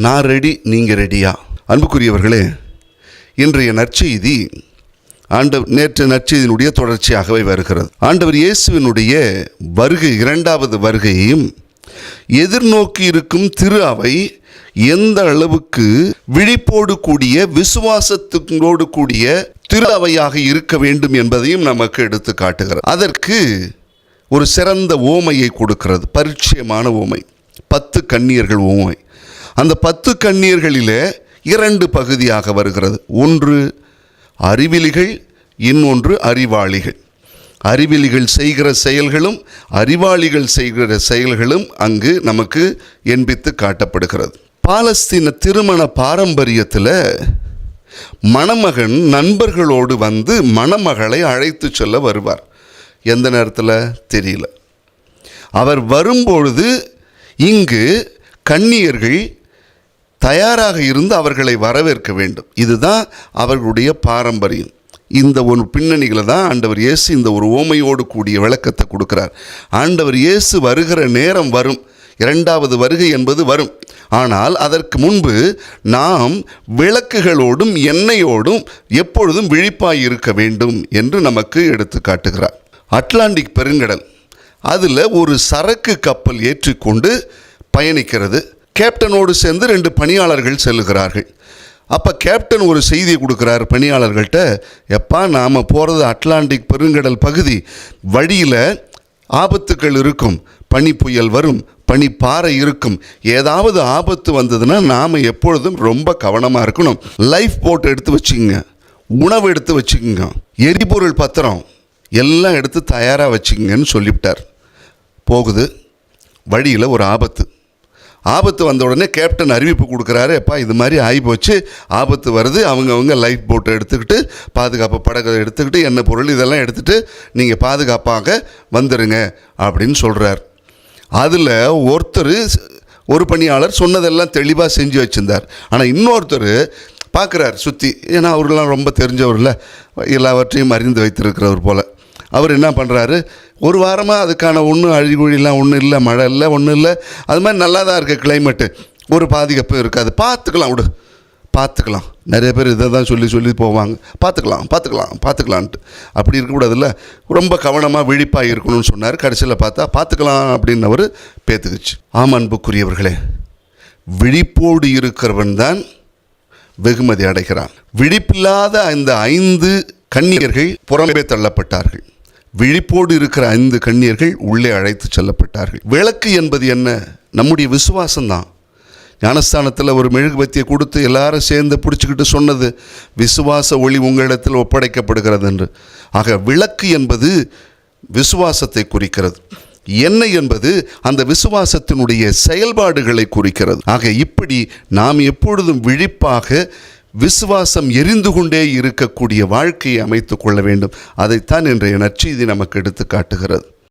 நான் ரெடி, நீங்கள் ரெடியா? அன்புக்குரியவர்களே, இன்றைய நற்செய்தி நேற்று நற்செய்தியினுடைய தொடர்ச்சியாகவே வருகிறது. ஆண்டவர் இயேசுவினுடைய வருகை, இரண்டாவது வருகையையும் எதிர்நோக்கி இருக்கும் திரு அவை எந்த அளவுக்கு விழிப்போடு கூடிய விசுவாசத்தோடு கூடிய திரு அவையாக இருக்க வேண்டும் என்பதையும் நமக்கு எடுத்து காட்டுகிறது. அதற்கு ஒரு சிறந்த ஓமையை கொடுக்கிறது, பரிச்சயமான ஓமை, 10 கன்னியர்கள் ஓமை. அந்த 10 கன்னியர்களிலே 2 பகுதியாக வருகிறது. ஒன்று அறிவிலிகள், இன்னொன்று அறிவாளிகள். அறிவிலிகள் செய்கிற செயல்களும் அறிவாளிகள் செய்கிற செயல்களும் அங்கு நமக்கு எண்பித்து காட்டப்படுகிறது. பாலஸ்தீன திருமண பாரம்பரியத்தில் மணமகன் நண்பர்களோடு வந்து மணமகளை அழைத்து செல்ல வருவார். எந்த நேரத்தில் தெரியல. அவர் வரும்பொழுது இங்கு கன்னியர்கள் தயாராக இருந்து அவர்களை வரவேற்க வேண்டும். இதுதான் அவர்களுடைய பாரம்பரியம். இந்த ஒரு பின்னணிகளை தான் ஆண்டவர் இயேசு இந்த ஒரு ஓமையோடு கூடிய விளக்கத்தை கொடுக்கிறார். ஆண்டவர் இயேசு வருகிற நேரம் வரும், இரண்டாவது வருகை என்பது வரும். ஆனால் அதற்கு முன்பு நாம் விளக்குகளோடும் எண்ணெயோடும் எப்பொழுதும் விழிப்பாய் இருக்க வேண்டும் என்று நமக்கு எடுத்து காட்டுகிறார். அட்லாண்டிக் பெருங்கடல், அதில் ஒரு சரக்கு கப்பல் ஏற்றிக்கொண்டு பயணிக்கிறது. கேப்டனோடு சேர்ந்து 2 பணியாளர்கள் செல்லுகிறார்கள். அப்போ கேப்டன் ஒரு செய்தியை கொடுக்குறார் பணியாளர்கள்ட்ட, எப்பா நாம் போகிறது அட்லாண்டிக் பெருங்கடல் பகுதி, வழியில் ஆபத்துக்கள் இருக்கும், பனி புயல் வரும், பனி பாறை இருக்கும், ஏதாவது ஆபத்து வந்ததுன்னா நாம் எப்பொழுதும் ரொம்ப கவனமாக இருக்கணும். லைஃப் போட் எடுத்து வச்சுக்கோங்க, உணவு எடுத்து வச்சுக்கோங்க, எரிபொருள் பத்திரம் எல்லாம் எடுத்து தயாராக வச்சுக்கங்கன்னு சொல்லிவிட்டார். போகுது, வழியில் ஒரு ஆபத்து வந்த உடனே கேப்டன் அறிவிப்பு கொடுக்குறாரு, எப்பா இது மாதிரி ஆகிப்போச்சு, ஆபத்து வருது, அவங்க லைஃப் போட்டை எடுத்துக்கிட்டு, பாதுகாப்பு படகை எடுத்துக்கிட்டு, எண்ணெய் பொருள் இதெல்லாம் எடுத்துகிட்டு நீங்கள் பாதுகாப்பாக வந்துடுங்க அப்படின்னு சொல்கிறார். அதில் ஒரு பணியாளர் சொன்னதெல்லாம் தெளிவாக செஞ்சு வச்சுருந்தார். ஆனால் இன்னொருத்தர் பார்க்குறார் சுற்றி, ஏன்னா அவர்களெலாம் ரொம்ப தெரிஞ்சவரில் எல்லாவற்றையும் அறிந்து வைத்திருக்கிறவர் போல். அவர் என்ன பண்ணுறாரு, ஒரு வாரமாக அதுக்கான ஒன்றும் அழிகுழிலாம் ஒன்றும் இல்லை, மழை இல்லை, ஒன்றும் இல்லை, அது மாதிரி நல்லா தான் இருக்குது கிளைமேட்டு, ஒரு பாதிப்பு இருக்காது, பார்த்துக்கலாம். நிறைய பேர் இதை தான் சொல்லி போவாங்க, பார்த்துக்கலான்ட்டு. அப்படி இருக்கக்கூடாதுல்ல, ரொம்ப கவனமாக விழிப்பாக இருக்கணும்னு சொன்னார். கடைசியில் பார்த்துக்கலாம் அப்படின்னவர் பேத்துக்குச்சு. அன்புக்குரியவர்களே, விழிப்போடு இருக்கிறவன் தான் வெகுமதி அடைகிறான். விழிப்பில்லாத இந்த 5 கன்னியர்கள் புறம்பே தள்ளப்பட்டார்கள். விழிப்போடு இருக்கிற 5 கன்னியர்கள் உள்ளே அழைத்து செல்லப்பட்டார்கள். விளக்கு என்பது என்ன? நம்முடைய விசுவாசம்தான். ஞானஸ்தானத்தில் ஒரு மெழுகுபத்தியை கொடுத்து எல்லாரும் சேர்ந்து பிடிச்சிக்கிட்டு சொன்னது, விசுவாச ஒளி உங்களிடத்தில் ஒப்படைக்கப்படுகிறது என்று. ஆக விளக்கு என்பது விசுவாசத்தை குறிக்கிறது. எண்ணெய் என்பது அந்த விசுவாசத்தினுடைய செயல்பாடுகளை குறிக்கிறது. ஆக இப்படி நாம் எப்பொழுதும் விழிப்பாக விசுவாசம் எரிந்து கொண்டே இருக்கக்கூடிய வாழ்க்கையை அமைத்து கொள்ள வேண்டும். அதைத்தான் இன்றைய நற்செய்தி நமக்கு எடுத்து காட்டுகிறது.